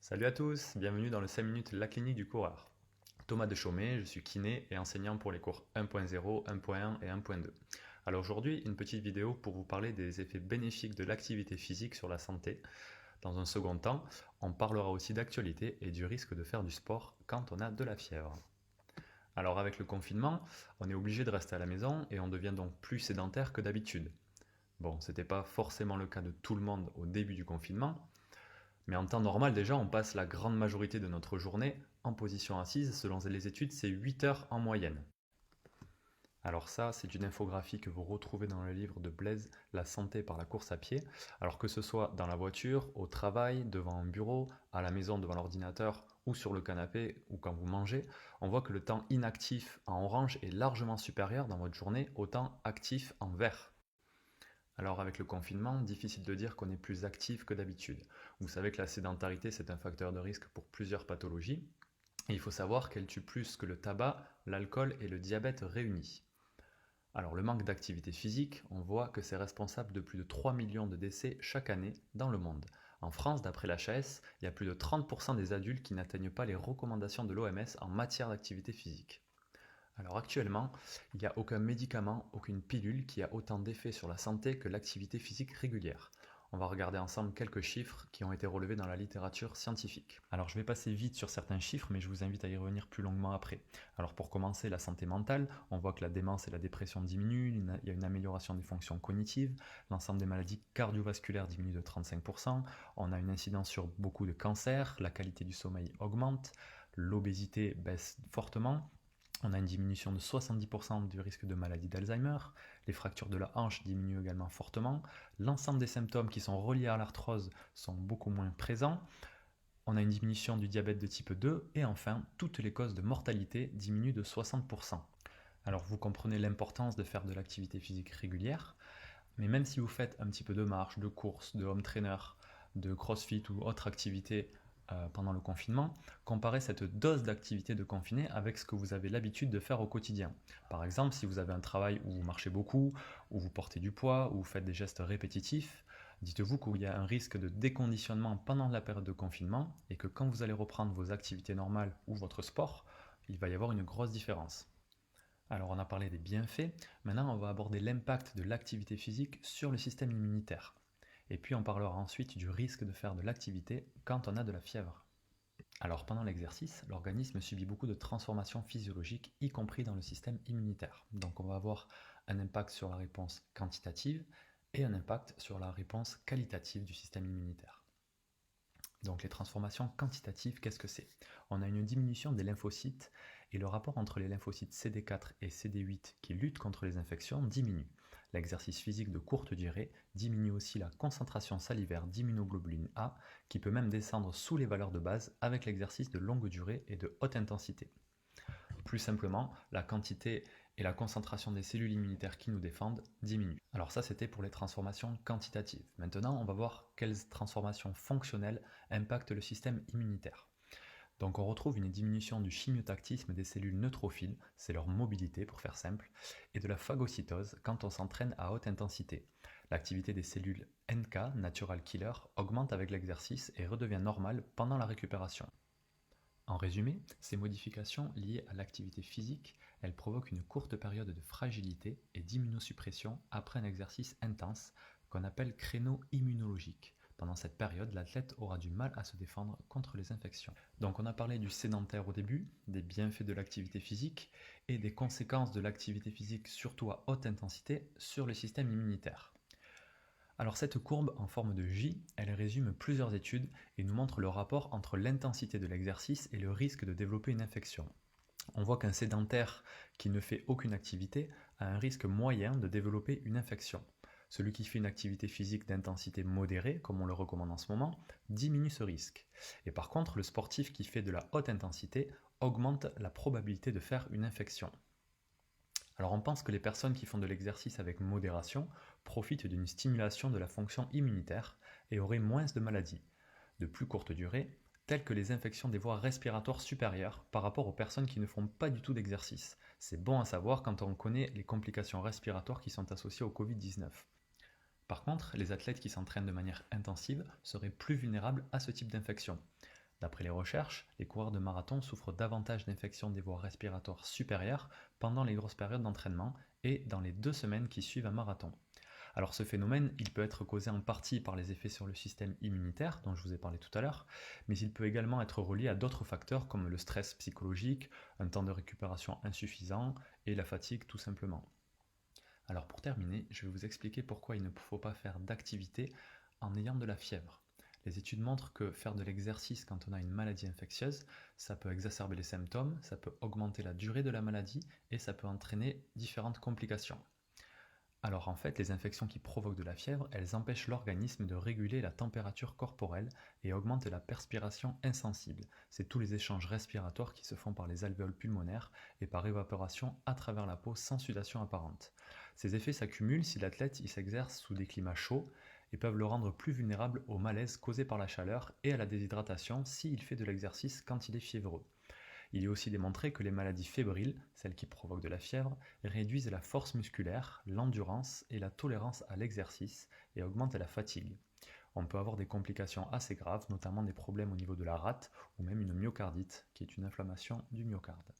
Salut à tous, bienvenue dans le 5 minutes La Clinique du coureur. Thomas Deschaumet, je suis kiné et enseignant pour les cours 1.0, 1.1 et 1.2. Alors aujourd'hui, une petite vidéo pour vous parler des effets bénéfiques de l'activité physique sur la santé. Dans un second temps, on parlera aussi d'actualité et du risque de faire du sport quand on a de la fièvre. Alors avec le confinement, on est obligé de rester à la maison et on devient donc plus sédentaire que d'habitude. Bon, c'était pas forcément le cas de tout le monde au début du confinement, mais en temps normal, déjà, on passe la grande majorité de notre journée en position assise. Selon les études, c'est 8 heures en moyenne. Alors ça, c'est une infographie que vous retrouvez dans le livre de Blaise, La santé par la course à pied. Alors que ce soit dans la voiture, au travail, devant un bureau, à la maison devant l'ordinateur ou sur le canapé ou quand vous mangez, on voit que le temps inactif en orange est largement supérieur dans votre journée au temps actif en vert. Alors avec le confinement, difficile de dire qu'on est plus actif que d'habitude. Vous savez que la sédentarité, c'est un facteur de risque pour plusieurs pathologies. Et il faut savoir qu'elle tue plus que le tabac, l'alcool et le diabète réunis. Alors le manque d'activité physique, on voit que c'est responsable de plus de 3 millions de décès chaque année dans le monde. En France, d'après l'HAS, il y a plus de 30% des adultes qui n'atteignent pas les recommandations de l'OMS en matière d'activité physique. Alors actuellement, il n'y a aucun médicament, aucune pilule qui a autant d'effets sur la santé que l'activité physique régulière. On va regarder ensemble quelques chiffres qui ont été relevés dans la littérature scientifique. Alors je vais passer vite sur certains chiffres, mais je vous invite à y revenir plus longuement après. Alors pour commencer, la santé mentale, on voit que la démence et la dépression diminuent, il y a une amélioration des fonctions cognitives, l'ensemble des maladies cardiovasculaires diminue de 35%, on a une incidence sur beaucoup de cancers, la qualité du sommeil augmente, l'obésité baisse fortement, on a une diminution de 70% du risque de maladie d'Alzheimer, les fractures de la hanche diminuent également fortement, l'ensemble des symptômes qui sont reliés à l'arthrose sont beaucoup moins présents, on a une diminution du diabète de type 2 et enfin, toutes les causes de mortalité diminuent de 60%. Alors vous comprenez l'importance de faire de l'activité physique régulière, mais même si vous faites un petit peu de marche, de course, de home trainer, de crossfit ou autre activité pendant le confinement, comparez cette dose d'activité de confiné avec ce que vous avez l'habitude de faire au quotidien. Par exemple, si vous avez un travail où vous marchez beaucoup, où vous portez du poids, où vous faites des gestes répétitifs, dites-vous qu'il y a un risque de déconditionnement pendant la période de confinement et que quand vous allez reprendre vos activités normales ou votre sport, il va y avoir une grosse différence. Alors on a parlé des bienfaits, maintenant on va aborder l'impact de l'activité physique sur le système immunitaire. Et puis on parlera ensuite du risque de faire de l'activité quand on a de la fièvre. Alors pendant l'exercice, l'organisme subit beaucoup de transformations physiologiques, y compris dans le système immunitaire. Donc on va avoir un impact sur la réponse quantitative et un impact sur la réponse qualitative du système immunitaire. Donc les transformations quantitatives, qu'est-ce que c'est? On a une diminution des lymphocytes et le rapport entre les lymphocytes CD4 et CD8 qui luttent contre les infections diminue. L'exercice physique de courte durée diminue aussi la concentration salivaire d'immunoglobuline A qui peut même descendre sous les valeurs de base avec l'exercice de longue durée et de haute intensité. Plus simplement, la quantité et la concentration des cellules immunitaires qui nous défendent diminuent. Alors ça, c'était pour les transformations quantitatives. Maintenant, on va voir quelles transformations fonctionnelles impactent le système immunitaire. Donc on retrouve une diminution du chimiotactisme des cellules neutrophiles, c'est leur mobilité pour faire simple, et de la phagocytose quand on s'entraîne à haute intensité. L'activité des cellules NK, Natural Killer, augmente avec l'exercice et redevient normale pendant la récupération. En résumé, ces modifications liées à l'activité physique, elles provoquent une courte période de fragilité et d'immunosuppression après un exercice intense qu'on appelle créneau immunologique. Pendant cette période, l'athlète aura du mal à se défendre contre les infections. Donc on a parlé du sédentaire au début, des bienfaits de l'activité physique et des conséquences de l'activité physique surtout à haute intensité sur le système immunitaire. Alors cette courbe en forme de J, elle résume plusieurs études et nous montre le rapport entre l'intensité de l'exercice et le risque de développer une infection. On voit qu'un sédentaire qui ne fait aucune activité a un risque moyen de développer une infection. Celui qui fait une activité physique d'intensité modérée, comme on le recommande en ce moment, diminue ce risque. Et par contre, le sportif qui fait de la haute intensité augmente la probabilité de faire une infection. Alors on pense que les personnes qui font de l'exercice avec modération profitent d'une stimulation de la fonction immunitaire et auraient moins de maladies, de plus courte durée, telles que les infections des voies respiratoires supérieures par rapport aux personnes qui ne font pas du tout d'exercice. C'est bon à savoir quand on connaît les complications respiratoires qui sont associées au Covid-19. Par contre, les athlètes qui s'entraînent de manière intensive seraient plus vulnérables à ce type d'infection. D'après les recherches, les coureurs de marathon souffrent davantage d'infections des voies respiratoires supérieures pendant les grosses périodes d'entraînement et dans les 2 semaines qui suivent un marathon. Alors ce phénomène, il peut être causé en partie par les effets sur le système immunitaire dont je vous ai parlé tout à l'heure, mais il peut également être relié à d'autres facteurs comme le stress psychologique, un temps de récupération insuffisant et la fatigue tout simplement. Alors pour terminer, je vais vous expliquer pourquoi il ne faut pas faire d'activité en ayant de la fièvre. Les études montrent que faire de l'exercice quand on a une maladie infectieuse, ça peut exacerber les symptômes, ça peut augmenter la durée de la maladie et ça peut entraîner différentes complications. Alors en fait, les infections qui provoquent de la fièvre, elles empêchent l'organisme de réguler la température corporelle et augmentent la perspiration insensible. C'est tous les échanges respiratoires qui se font par les alvéoles pulmonaires et par évaporation à travers la peau sans sudation apparente. Ces effets s'accumulent si l'athlète s'exerce sous des climats chauds et peuvent le rendre plus vulnérable au malaise causé par la chaleur et à la déshydratation s'il fait de l'exercice quand il est fiévreux. Il est aussi démontré que les maladies fébriles, celles qui provoquent de la fièvre, réduisent la force musculaire, l'endurance et la tolérance à l'exercice et augmentent la fatigue. On peut avoir des complications assez graves, notamment des problèmes au niveau de la rate ou même une myocardite, qui est une inflammation du myocarde.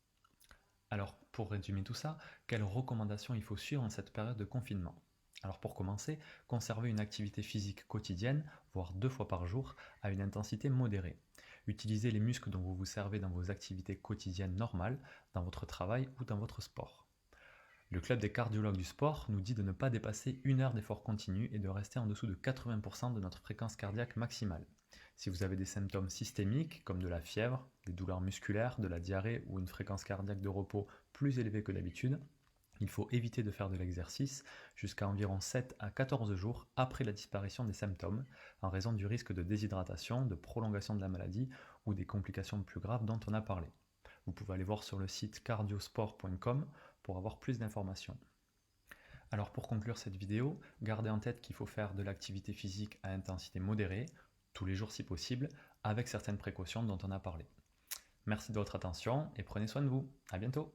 Alors, pour résumer tout ça, quelles recommandations il faut suivre en cette période de confinement? Alors pour commencer, conservez une activité physique quotidienne, voire 2 fois par jour, à une intensité modérée. Utilisez les muscles dont vous vous servez dans vos activités quotidiennes normales, dans votre travail ou dans votre sport. Le club des cardiologues du sport nous dit de ne pas dépasser 1 heure d'effort continu et de rester en dessous de 80% de notre fréquence cardiaque maximale. Si vous avez des symptômes systémiques comme de la fièvre, des douleurs musculaires, de la diarrhée ou une fréquence cardiaque de repos plus élevée que d'habitude, il faut éviter de faire de l'exercice jusqu'à environ 7 à 14 jours après la disparition des symptômes, en raison du risque de déshydratation, de prolongation de la maladie ou des complications plus graves dont on a parlé. Vous pouvez aller voir sur le site cardiosport.com pour avoir plus d'informations. Alors pour conclure cette vidéo, gardez en tête qu'il faut faire de l'activité physique à intensité modérée, tous les jours si possible, avec certaines précautions dont on a parlé. Merci de votre attention et prenez soin de vous. À bientôt.